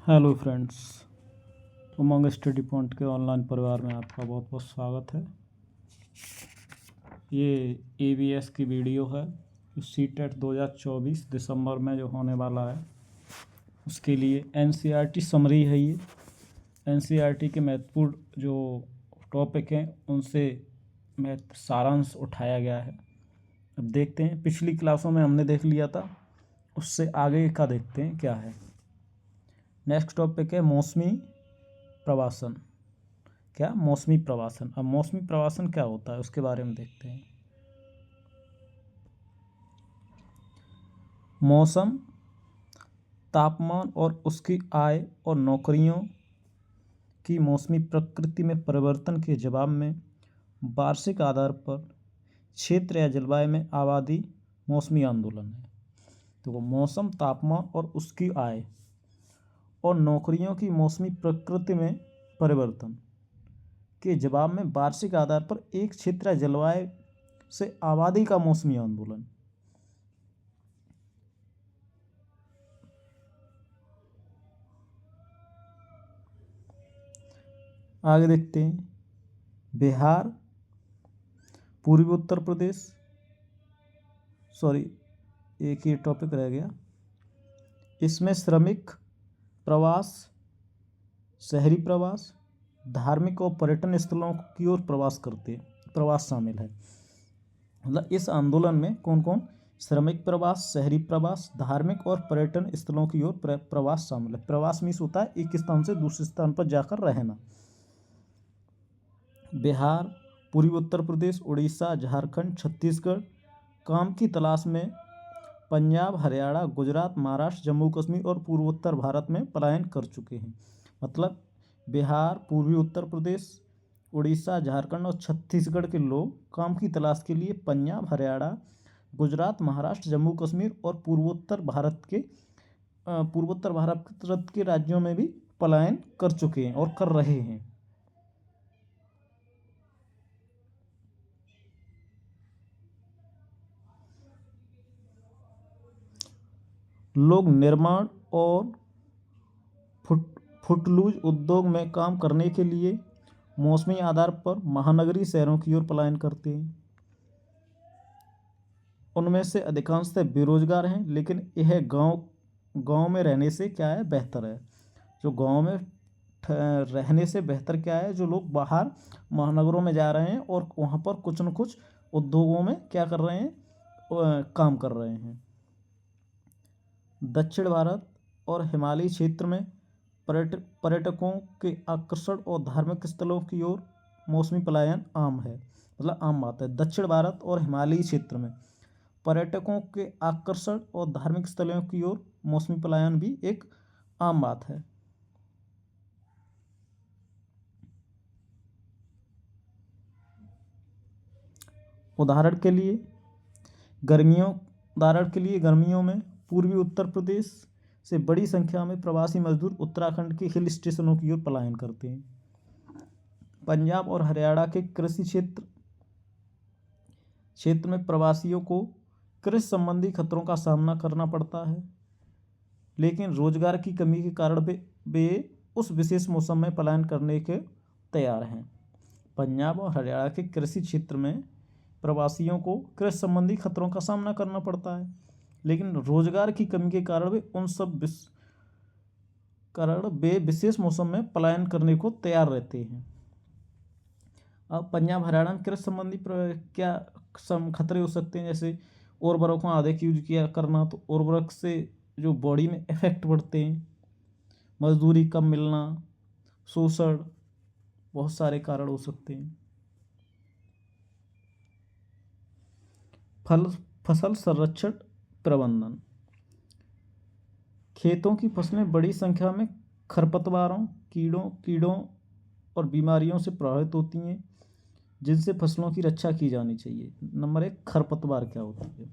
Hello friends, उमंग study point के online परिवार में आपका बहुत बहुत स्वागत है। ये एबीएस की वीडियो है। सीटेट 2024 दिसंबर में जो होने वाला है उसके लिए एनसीईआरटी समरी है। ये एनसीईआरटी के महत्वपूर्ण जो टॉपिक हैं उनसे सारांश उठाया गया है। अब देखते हैं, पिछली क्लासों में हमने देख लिया था, उससे आगे का देखते हैं क्या है। नेक्स्ट टॉपिक है मौसमी प्रवासन। क्या? मौसमी प्रवासन। अब मौसमी प्रवासन क्या होता है उसके बारे में देखते हैं। मौसम, तापमान और उसकी आय और नौकरियों की मौसमी प्रकृति में परिवर्तन के जवाब में वार्षिक आधार पर क्षेत्र या जलवायु में आबादी मौसमी आंदोलन है। तो वो मौसम, तापमान और उसकी आय और नौकरियों की मौसमी प्रकृति में परिवर्तन के जवाब में वार्षिक आधार पर एक क्षेत्र या जलवायु से आबादी का मौसमी आंदोलन। आगे देखते हैं। बिहार, पूर्वी उत्तर प्रदेश, एक ही टॉपिक रह गया। इसमें श्रमिक प्रवास, शहरी प्रवास, धार्मिक और पर्यटन स्थलों की ओर प्रवास शामिल है। मतलब इस आंदोलन में कौन कौन? श्रमिक प्रवास, शहरी प्रवास, धार्मिक और पर्यटन स्थलों की ओर प्रवास शामिल है। प्रवास मीन्स होता है एक स्थान से दूसरे स्थान पर जाकर रहना। बिहार, पूर्वी उत्तर प्रदेश, उड़ीसा, झारखंड, छत्तीसगढ़ काम की तलाश में पंजाब, हरियाणा, गुजरात, महाराष्ट्र, जम्मू कश्मीर और पूर्वोत्तर भारत में पलायन कर चुके हैं। मतलब बिहार, पूर्वी उत्तर प्रदेश, उड़ीसा, झारखंड और छत्तीसगढ़ के लोग काम की तलाश के लिए पंजाब, हरियाणा, गुजरात, महाराष्ट्र, जम्मू कश्मीर और पूर्वोत्तर भारत के राज्यों में भी पलायन कर चुके हैं और कर रहे हैं। लोग निर्माण और फुटलूज उद्योग में काम करने के लिए मौसमी आधार पर महानगरीय शहरों की ओर पलायन करते हैं। उनमें से अधिकांशतः बेरोजगार हैं, लेकिन यह गांव में रहने से क्या है? बेहतर है। जो गांव में रहने से बेहतर क्या है? जो लोग बाहर महानगरों में जा रहे हैं और वहाँ पर कुछ न कुछ उद्योगों में क्या कर रहे हैं? काम कर रहे हैं। दक्षिण भारत और हिमालयी क्षेत्र में पर्यटकों के आकर्षण और धार्मिक स्थलों की ओर मौसमी पलायन आम है। मतलब आम बात है। दक्षिण भारत और हिमालयी क्षेत्र में पर्यटकों के आकर्षण और धार्मिक स्थलों की ओर मौसमी पलायन भी एक आम बात है। उदाहरण के लिए गर्मियों में पूर्वी उत्तर प्रदेश से बड़ी संख्या में प्रवासी मजदूर उत्तराखंड के हिल स्टेशनों की ओर पलायन करते हैं। पंजाब और हरियाणा के कृषि क्षेत्र में प्रवासियों को कृषि संबंधी खतरों का सामना करना पड़ता है, लेकिन रोजगार की कमी के कारण वे उस विशेष मौसम में पलायन करने के तैयार हैं। पंजाब और हरियाणा के कृषि क्षेत्र में प्रवासियों को कृषि संबंधी खतरों का सामना करना पड़ता है, लेकिन रोजगार की कमी के कारण वे विशेष मौसम में पलायन करने को तैयार रहते हैं। अब पंजाब हरियाणा में कृषि संबंधी क्या खतरे हो सकते हैं? जैसे उर्वरकों का अधिक यूज किया करना, तो उर्वरक से जो बॉडी में इफेक्ट पड़ते हैं, मजदूरी कम मिलना, शोषण, बहुत सारे कारण हो सकते हैं। फसल संरक्षण प्रबंधन। खेतों की फसलें बड़ी संख्या में खरपतवारों, कीड़ों और बीमारियों से प्रभावित होती हैं, जिनसे फसलों की रक्षा की जानी चाहिए। नंबर 1, खरपतवार क्या होती है?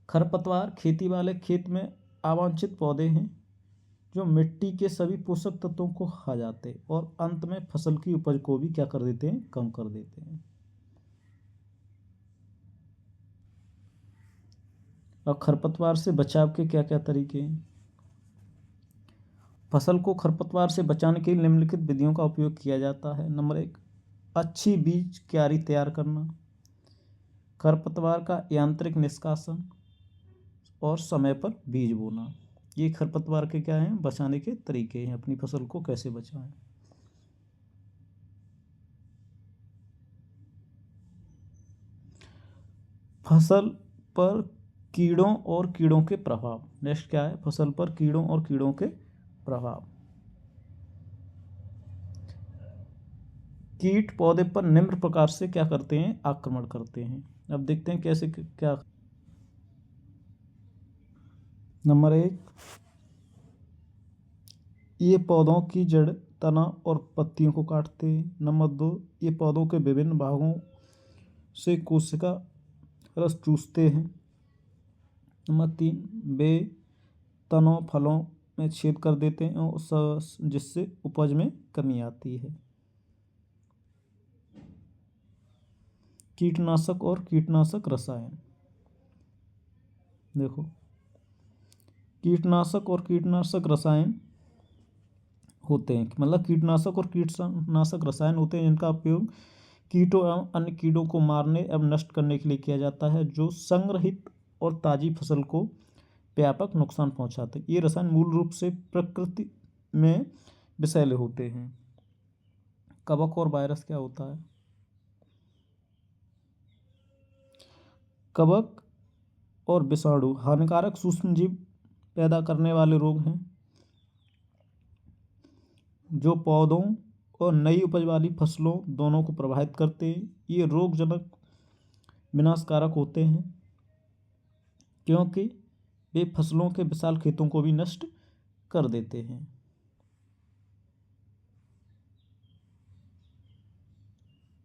खरपतवार खेती वाले खेत में अवांछित पौधे हैं जो मिट्टी के सभी पोषक तत्वों को खा जाते हैं और अंत में फसल की उपज को भी क्या कर देते हैं? कम कर देते हैं। और खरपतवार से बचाव के क्या क्या तरीके हैं? फसल को खरपतवार से बचाने के लिए निम्नलिखित विधियों का उपयोग किया जाता है। नंबर 1, अच्छी बीज क्यारी तैयार करना, खरपतवार का यांत्रिक निष्कासन और समय पर बीज बोना। ये खरपतवार के क्या हैं, बचाने के तरीके हैं, अपनी फसल को कैसे बचाएं। फसल पर कीड़ों और कीड़ों के प्रभाव। नेक्स्ट क्या है, फसल पर कीड़ों और कीड़ों के प्रभाव। कीट पौधे पर निम्न प्रकार से क्या करते हैं, आक्रमण करते हैं। अब देखते हैं कैसे क्या। नंबर 1, ये पौधों की जड़, तना और पत्तियों को काटते हैं। नंबर 2, ये पौधों के विभिन्न भागों से कोशिका रस चूसते हैं। नंबर 3, वे तनों फलों में छेद कर देते हैं और जिससे उपज में कमी आती है। कीटनाशक और कीटनाशक रसायन। देखो, कीटनाशक और कीटनाशक रसायन होते हैं, मतलब कीटनाशक और कीटनाशक रसायन होते हैं जिनका उपयोग कीटों एवं अन्य कीड़ों को मारने एवं नष्ट करने के लिए किया जाता है, जो संग्रहित और ताजी फसल को व्यापक नुकसान पहुंचाते हैं। ये रसायन मूल रूप से प्रकृति में विषैले होते हैं। कवक और वायरस क्या होता है? कवक और विषाणु हानिकारक सूक्ष्मजीव पैदा करने वाले रोग हैं जो पौधों और नई उपज वाली फसलों दोनों को प्रभावित करते हैं। ये रोगजनक विनाशकारक होते हैं क्योंकि वे फसलों के विशाल खेतों को भी नष्ट कर देते हैं।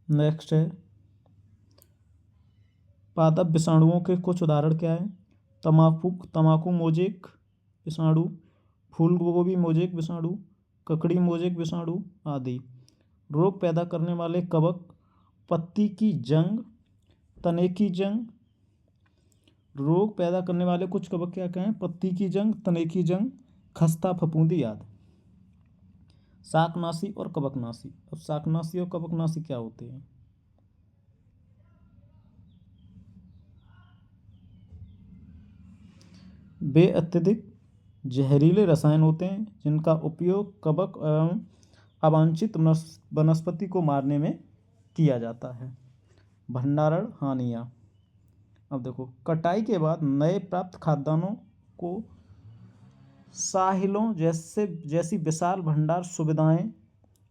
नेक्स्ट है, पादप विषाणुओं के कुछ उदाहरण क्या हैं? तंबाकू मोजेक विषाणु, फूलगोभी मोजेक विषाणु, ककड़ी मोजेक विषाणु आदि। रोग पैदा करने वाले कवक पत्ती की जंग, तने की जंग। रोग पैदा करने वाले कुछ कवक क्या क्या हैं? पत्ती की जंग, तने की जंग, खस्ता फफूंदी आदि। शाकनाशी और कवकनाशी। अब शाकनाशी और कवकनाशी क्या होते हैं? वे अत्यधिक जहरीले रसायन होते हैं जिनका उपयोग कवक एवं अवांछित वनस्पति को मारने में किया जाता है। भंडारण हानियाँ। अब देखो, कटाई के बाद नए प्राप्त खाद्यान्नों को साहिलों जैसी विशाल भंडार सुविधाएं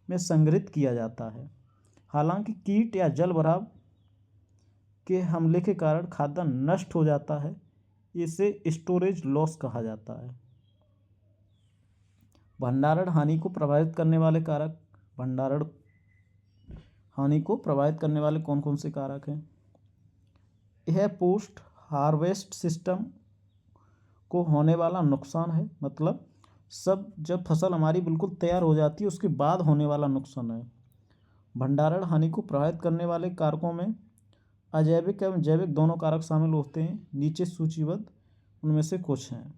में संग्रहित किया जाता है। हालांकि कीट या जल भराव के हमले के कारण खाद्यान्न नष्ट हो जाता है, इसे स्टोरेज लॉस कहा जाता है। भंडारण हानि को प्रभावित करने वाले कारक। भंडारण हानि को प्रभावित करने वाले कौन कौन से कारक हैं? यह पोस्ट हार्वेस्ट सिस्टम को होने वाला नुकसान है, मतलब जब फसल हमारी बिल्कुल तैयार हो जाती है उसके बाद होने वाला नुकसान है। भंडारण हानि को प्रभावित करने वाले कारकों में अजैविक एवं जैविक दोनों कारक शामिल होते हैं। नीचे सूचीबद्ध उनमें से कुछ हैं।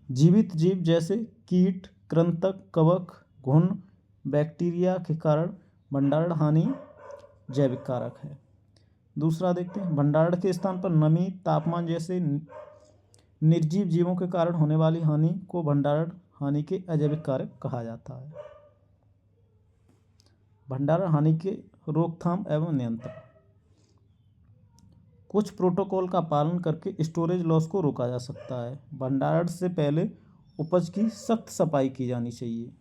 जीवित जीव जैसे कीट, कृंतक, कवक, घुन, बैक्टीरिया के कारण भंडारण हानि जैविक कारक है। दूसरा देखते हैं, भंडारण के स्थान पर नमी, तापमान जैसे निर्जीव जीवों के कारण होने वाली हानि को भंडारण हानि के अजैविक कारक कहा जाता है। भंडारण हानि के रोकथाम एवं नियंत्रण। कुछ प्रोटोकॉल का पालन करके स्टोरेज लॉस को रोका जा सकता है। भंडारण से पहले उपज की सख्त सफाई की जानी चाहिए।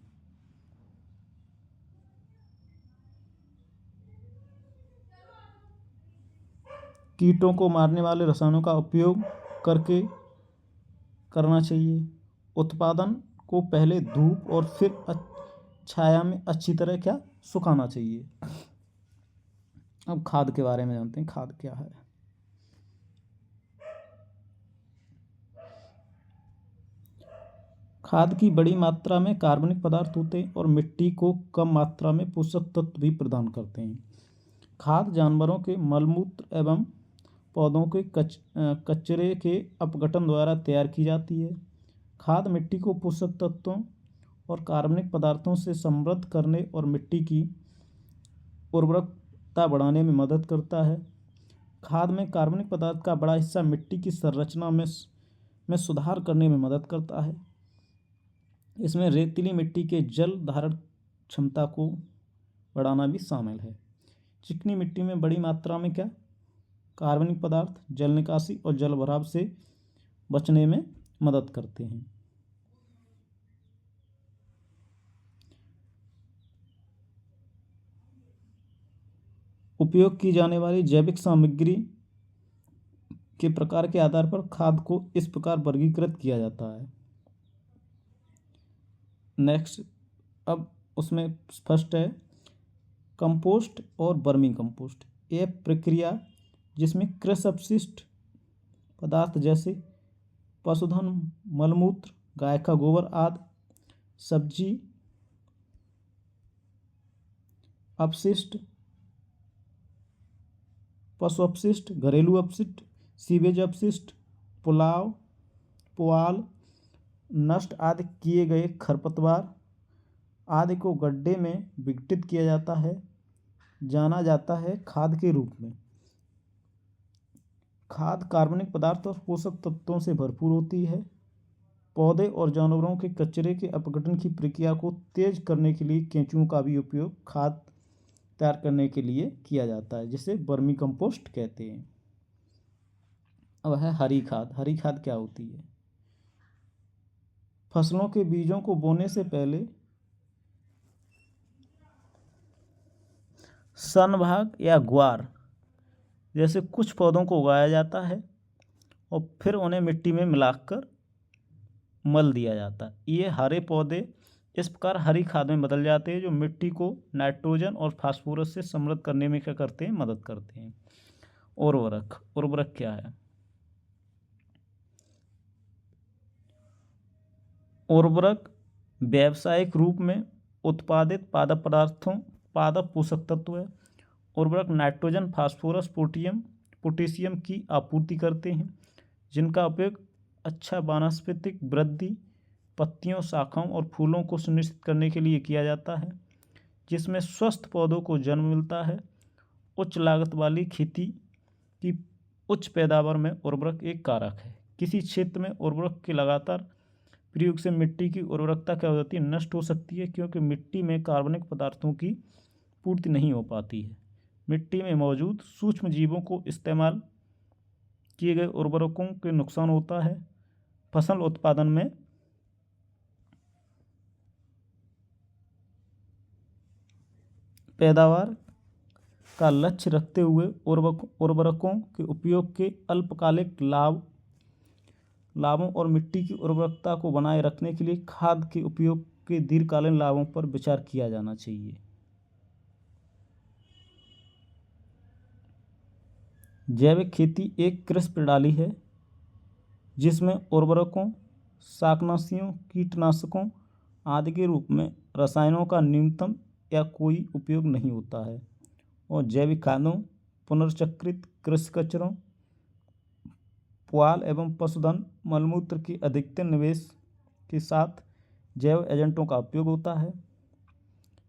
कीटों को मारने वाले रसायनों का उपयोग करना चाहिए। उत्पादन को पहले धूप और फिर छाया में अच्छी तरह सुखाना चाहिए। अब खाद के बारे में जानते हैं, खाद क्या है। खाद की बड़ी मात्रा में कार्बनिक पदार्थ होते हैं और मिट्टी को कम मात्रा में पोषक तत्व भी प्रदान करते हैं। खाद जानवरों के मलमूत्र एवं पौधों के कचरे के अपघटन द्वारा तैयार की जाती है। खाद मिट्टी को पोषक तत्वों और कार्बनिक पदार्थों से समृद्ध करने और मिट्टी की उर्वरकता बढ़ाने में मदद करता है। खाद में कार्बनिक पदार्थ का बड़ा हिस्सा मिट्टी की संरचना में सुधार करने में मदद करता है। इसमें रेतीली मिट्टी के जल धारण क्षमता को बढ़ाना भी शामिल है। चिकनी मिट्टी में बड़ी मात्रा में क्या कार्बनिक पदार्थ जल निकासी और जल भराव से बचने में मदद करते हैं। उपयोग की जाने वाली जैविक सामग्री के प्रकार के आधार पर खाद को इस प्रकार वर्गीकृत किया जाता है। नेक्स्ट, अब उसमें फर्स्ट है कंपोस्ट और वर्मी कंपोस्ट। यह प्रक्रिया जिसमें कृषि अपशिष्ट पदार्थ जैसे पशुधन मलमूत्र, गाय का गोबर आदि, सब्जी अपशिष्ट, पशु अपशिष्ट, घरेलू अपशिष्ट, सीवेज अपशिष्ट, पुआल नष्ट आदि किए गए खरपतवार आदि को गड्ढे में विघटित किया जाता है, जाना जाता है खाद के रूप में। खाद कार्बनिक पदार्थ और पोषक तत्वों से भरपूर होती है। पौधे और जानवरों के कचरे के अपघटन की प्रक्रिया को तेज करने के लिए केंचुओं का भी उपयोग खाद तैयार करने के लिए किया जाता है, जिसे वर्मी कंपोस्ट कहते हैं। अब है हरी खाद। हरी खाद क्या होती है? फसलों के बीजों को बोने से पहले सन भाग या ग्वार जैसे कुछ पौधों को उगाया जाता है और फिर उन्हें मिट्टी में मिलाकर मल दिया जाता है। ये हरे पौधे इस प्रकार हरी खाद में बदल जाते हैं, जो मिट्टी को नाइट्रोजन और फास्फोरस से समृद्ध करने में क्या करते हैं? मदद करते हैं। उर्वरक क्या है? उर्वरक व्यावसायिक रूप में उत्पादित पादप पोषक तत्व है। उर्वरक नाइट्रोजन, फास्फोरस, पोटेशियम की आपूर्ति करते हैं, जिनका उपयोग अच्छा वानस्पतिक वृद्धि, पत्तियों, शाखाओं और फूलों को सुनिश्चित करने के लिए किया जाता है, जिसमें स्वस्थ पौधों को जन्म मिलता है। उच्च लागत वाली खेती की उच्च पैदावार में उर्वरक एक कारक है। किसी क्षेत्र में उर्वरक के लगातार प्रयोग से मिट्टी की उर्वरकता क्या हो जाती है? नष्ट हो सकती है, क्योंकि मिट्टी में कार्बनिक पदार्थों की पूर्ति नहीं हो पाती है। मिट्टी में मौजूद सूक्ष्म जीवों को इस्तेमाल किए गए उर्वरकों के नुकसान होता है। फसल उत्पादन में पैदावार का लक्ष्य रखते हुए उर्वरकों के उपयोग के अल्पकालिक लाभों और मिट्टी की उर्वरकता को बनाए रखने के लिए खाद के उपयोग के दीर्घकालीन लाभों पर विचार किया जाना चाहिए। जैविक खेती एक कृषि प्रणाली है जिसमें उर्वरकों, शाकनाशियों, कीटनाशकों आदि के रूप में रसायनों का न्यूनतम या कोई उपयोग नहीं होता है, और जैविक खादों, पुनर्चक्रित कृषि कचरों, पुआल एवं पशुधन मलमूत्र की अधिकतम निवेश के साथ जैव एजेंटों का उपयोग होता है,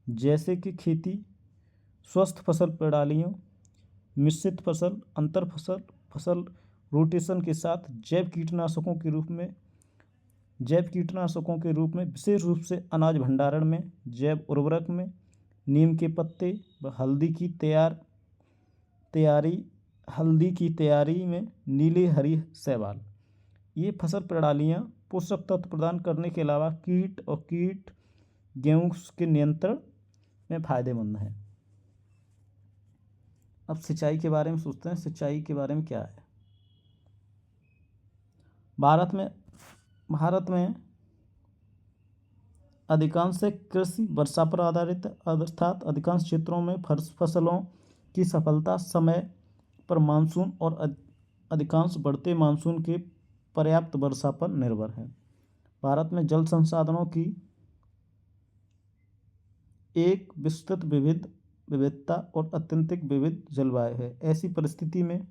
जैसे कि खेती, स्वस्थ फसल प्रणालियों, मिश्रित फसल, अंतर फसल रोटेशन के साथ जैव कीटनाशकों के रूप में विशेष रूप से अनाज भंडारण में, जैव उर्वरक में नीम के पत्ते व हल्दी की तैयारी में नीली हरी शैवाल। ये फसल प्रणालियाँ पोषक तत्व प्रदान करने के अलावा कीट गेहूँ के नियंत्रण में फायदेमंद है। अब सिंचाई के बारे में सोचते हैं। सिंचाई के बारे में क्या है? भारत में अधिकांश कृषि वर्षा पर आधारित है, अर्थात अधिकांश क्षेत्रों में फसलों की सफलता समय पर मानसून और अधिकांश बढ़ते मानसून के पर्याप्त वर्षा पर निर्भर है। भारत में जल संसाधनों की एक विस्तृत विविधता और अत्यंत विविध जलवायु है। ऐसी परिस्थिति में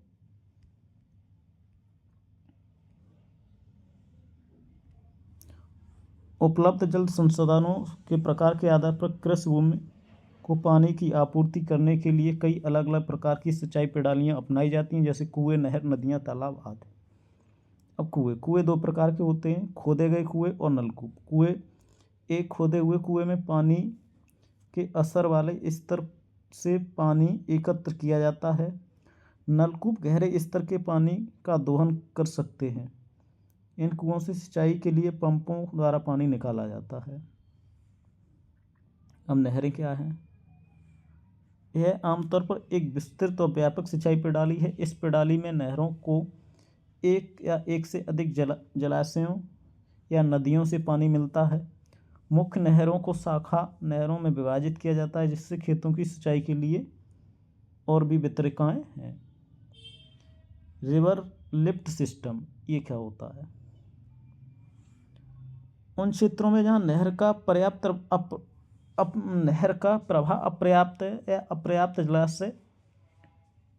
उपलब्ध जल संसाधनों के प्रकार के आधार पर कृषि भूमि को पानी की आपूर्ति करने के लिए कई अलग अलग प्रकार की सिंचाई प्रणालियाँ अपनाई जाती हैं, जैसे कुएं, नहर, नदियाँ, तालाब आदि। अब कुएं दो प्रकार के होते हैं, खोदे गए कुएं और नलकूप। कुएं, एक खोदे हुए कुएं में पानी के असर वाले स्तर से पानी एकत्र किया जाता है। नलकूप गहरे स्तर के पानी का दोहन कर सकते हैं। इन कुओं से सिंचाई के लिए पंपों द्वारा पानी निकाला जाता है। अब नहरें क्या हैं? यह आमतौर पर एक विस्तृत और व्यापक सिंचाई प्रणाली है। इस प्रणाली में नहरों को एक या एक से अधिक जलाशयों या नदियों से पानी मिलता है। मुख्य नहरों को शाखा नहरों में विभाजित किया जाता है, जिससे खेतों की सिंचाई के लिए और भी वितरिकाएँ हैं। रिवर लिफ्ट सिस्टम, ये क्या होता है? उन क्षेत्रों में जहाँ नहर का प्रवाह अपर्याप्त है या अपर्याप्त जलाशय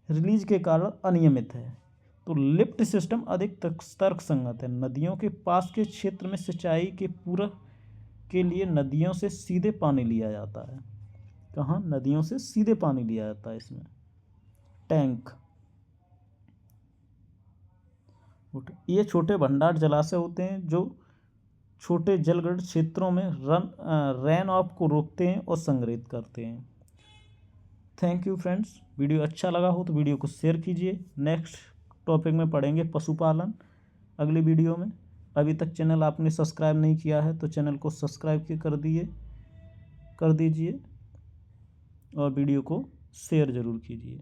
रिलीज के कारण अनियमित है, तो लिफ्ट सिस्टम अधिक तर्कसंगत है। नदियों के पास के क्षेत्र में सिंचाई के पूरक के लिए नदियों से सीधे पानी लिया जाता है। कहाँ? नदियों से सीधे पानी लिया जाता है। इसमें टैंक, ये छोटे भंडार जलाशय होते हैं जो छोटे जलग्रहण क्षेत्रों में रेन ऑफ को रोकते हैं और संग्रहित करते हैं। Thank you friends. वीडियो अच्छा लगा हो तो वीडियो को शेयर कीजिए। नेक्स्ट टॉपिक में पढ़ेंगे पशुपालन अगली वीडियो में। अभी तक चैनल आपने सब्सक्राइब नहीं किया है तो चैनल को सब्सक्राइब कर दीजिए और वीडियो को शेयर ज़रूर कीजिए।